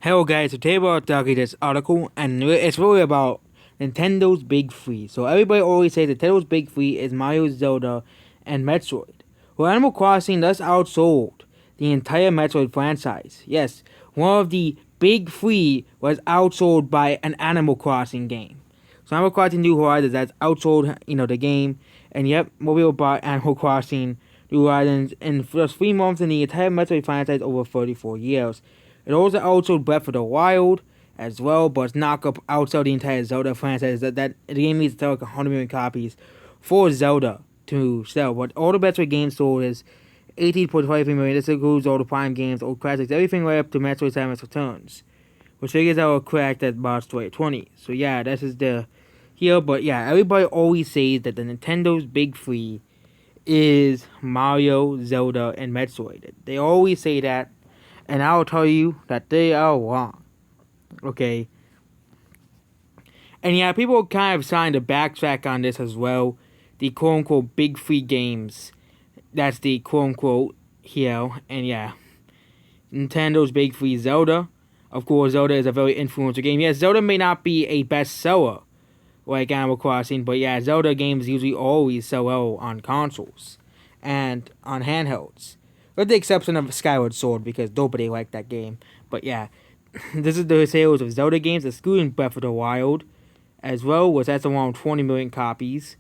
Hello guys, so today we're talking this article and it's really about Nintendo's Big Three. So everybody always says Nintendo's Big Three is Mario, Zelda, and Metroid. Well, Animal Crossing thus outsold the entire Metroid franchise. Yes, one of the Big Three was outsold by an Animal Crossing game. So Animal Crossing New Horizons that's outsold, the game. And yep, Mobile bought Animal Crossing New Horizons in just 3 months in the entire Metroid franchise over 34 years. It also outsold Breath of the Wild as well, but it's not going to outsell the entire Zelda franchise. That the game needs to sell like 100 million copies for Zelda to sell. But all the Metroid games sold is 18.53 million. This includes all the Prime games, old classics, everything right up to Metroid Samus Returns, which figures out a cracked at March 2020. So yeah, this is the here. But yeah, everybody always says that the Nintendo's Big Three is Mario, Zelda, and Metroid. They always say that, and I'll tell you that they are wrong. Okay? And yeah, people kind of trying to backtrack on this as well. The quote unquote Big Three games. That's the quote unquote here. And yeah, Nintendo's Big Three Zelda. Of course, Zelda is a very influential game. Yes, Zelda may not be a bestseller like Animal Crossing, but yeah, Zelda games usually always sell well on consoles and on handhelds. With the exception of Skyward Sword, because nobody liked that game. But yeah, this is the sales of Zelda games, excluding Breath of the Wild, as well, which has around 20 million copies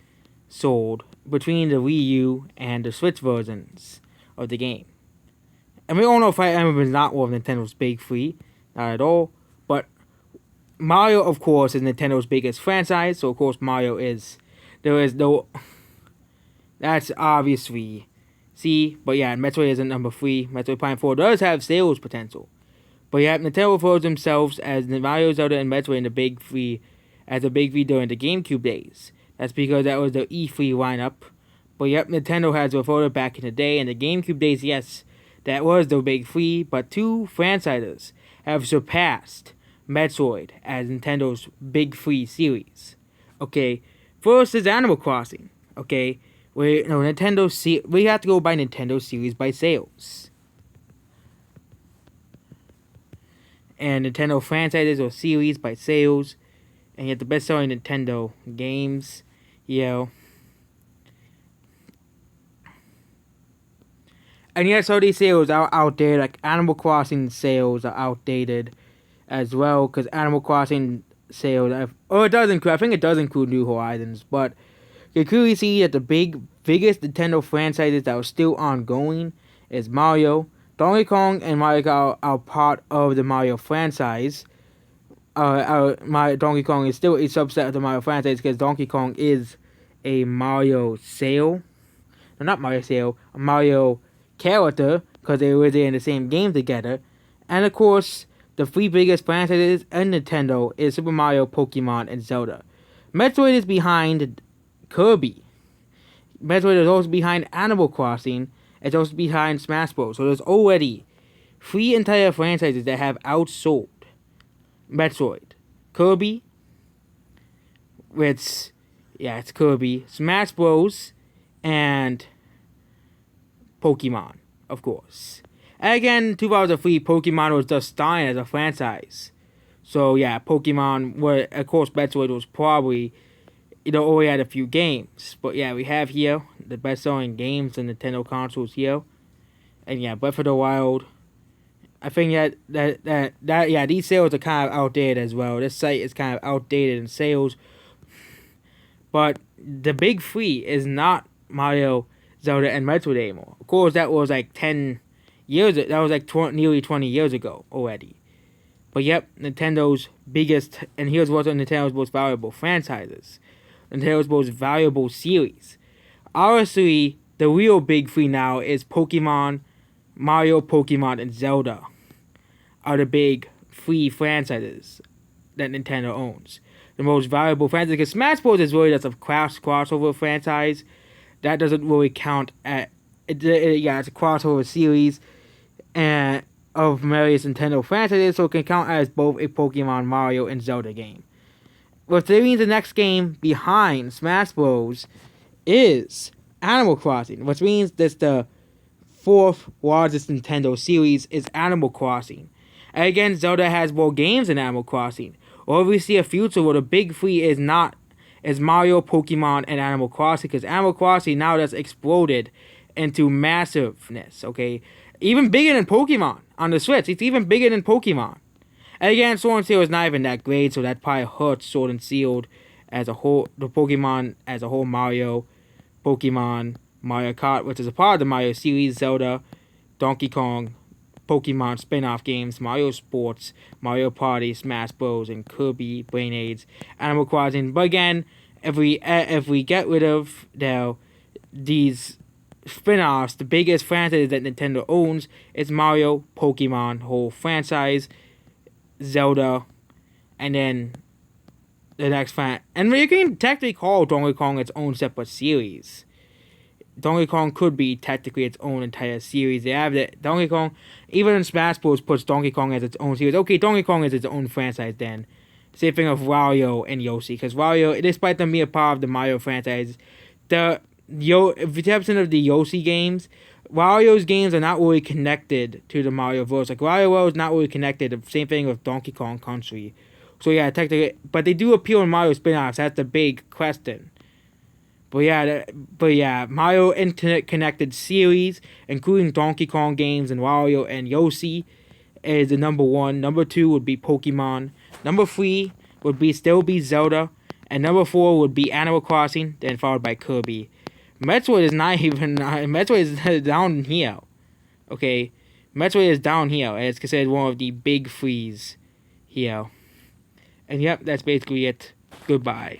sold between the Wii U and the Switch versions of the game. And we all know Fire Emblem is not one of Nintendo's Big Three, not at all. But Mario, of course, is Nintendo's biggest franchise, so of course Mario is. There is no. That's obviously. See, but yeah, Metroid isn't number 3. Metroid Prime 4 does have sales potential. But yeah, Nintendo refers themselves as Mario, Zelda, and Metroid in the Big Three, as the Big Three during the GameCube days. That's because that was the E3 lineup. But yep, Nintendo has referred it back in the day. In the GameCube days, yes, that was the Big Three. But 2 franchises have surpassed Metroid as Nintendo's Big Three series. Okay, first is Animal Crossing. Okay. We have to go by Nintendo series by sales. And Nintendo franchises or series by sales. And yet the best selling Nintendo games. And yes, so these sales are outdated. Like Animal Crossing sales are outdated as well. Because Animal Crossing sales, it does include, I think it does include New Horizons. But you clearly see that the biggest Nintendo franchises that are still ongoing is Mario. Donkey Kong and Mario Kart are part of the Mario franchise. Donkey Kong is still a subset of the Mario franchise because Donkey Kong is a Mario sale. No, not Mario sale, a Mario character because they were there in the same game together. And of course, the 3 biggest franchises in Nintendo is Super Mario, Pokemon, and Zelda. Metroid is behind Kirby. Metroid is also behind Animal Crossing. It's also behind Smash Bros. So there's already 3 entire franchises that have outsold Metroid. Kirby, it's Kirby, Smash Bros, and Pokemon, of course. And again, in 2003, Pokemon was just starting as a franchise. So yeah, Pokemon, of course, Metroid was probably only had a few games. But yeah, we have here the best-selling games in Nintendo consoles here. And yeah, Breath of the Wild. I think that these sales are kind of outdated as well. This site is kind of outdated in sales. But the Big Three is not Mario, Zelda, and Metroid anymore. Of course, that was like 10 years. That was like nearly 20 years ago already. But yep, Nintendo's biggest, and here's what's on Nintendo's most valuable franchises. Nintendo's most valuable series. Honestly, the real Big Three now is Pokemon, Mario, Pokemon, and Zelda are the big 3 franchises that Nintendo owns. The most valuable franchise, because Smash Bros. Is really just a crossover franchise. That doesn't really count at, it's a crossover series and of various Nintendo franchises, so it can count as both a Pokemon, Mario, and Zelda game. Which means the next game behind Smash Bros. Is Animal Crossing, which means that's the 4th largest Nintendo series is Animal Crossing. And again, Zelda has more games than Animal Crossing. Or we see a future where the big three is Mario, Pokemon, and Animal Crossing, because Animal Crossing now that's exploded into massiveness, okay? Even bigger than Pokemon on the Switch. It's even bigger than Pokemon. And again, Sword and Shield is not even that great, so that probably hurts Sword and Shield as a whole, the Pokemon as a whole, Mario, Pokemon, Mario Kart, which is a part of the Mario series, Zelda, Donkey Kong, Pokemon spin-off games, Mario Sports, Mario Party, Smash Bros, and Kirby, Brain Aids, Animal Crossing. But again, if we get rid of these spin-offs, the biggest franchise that Nintendo owns is Mario, Pokemon, whole franchise, Zelda, and then the next and you can technically call Donkey Kong its own separate series. Donkey Kong could be technically its own entire series. They have that Donkey Kong, even in Smash Bros, puts Donkey Kong as its own series. Okay, Donkey Kong is its own franchise then. Same thing of Wario and Yoshi, because Wario, despite them being a part of the Mario franchise, the exception of the Yoshi games, Wario's games are not really connected to the Mario verse. Like Wario World is not really connected. The same thing with Donkey Kong Country. So yeah, technically, but they do appeal in Mario spin-offs. That's the big question. But yeah, Mario internet-connected series, including Donkey Kong games and Wario and Yoshi, is the number 1. Number 2 would be Pokemon. Number 3 would still be Zelda. And number 4 would be Animal Crossing, then followed by Kirby. Metroid is not even... Metroid is down here. Okay? Metroid is down here, and it's considered one of the big threes here. And yep, that's basically it. Goodbye.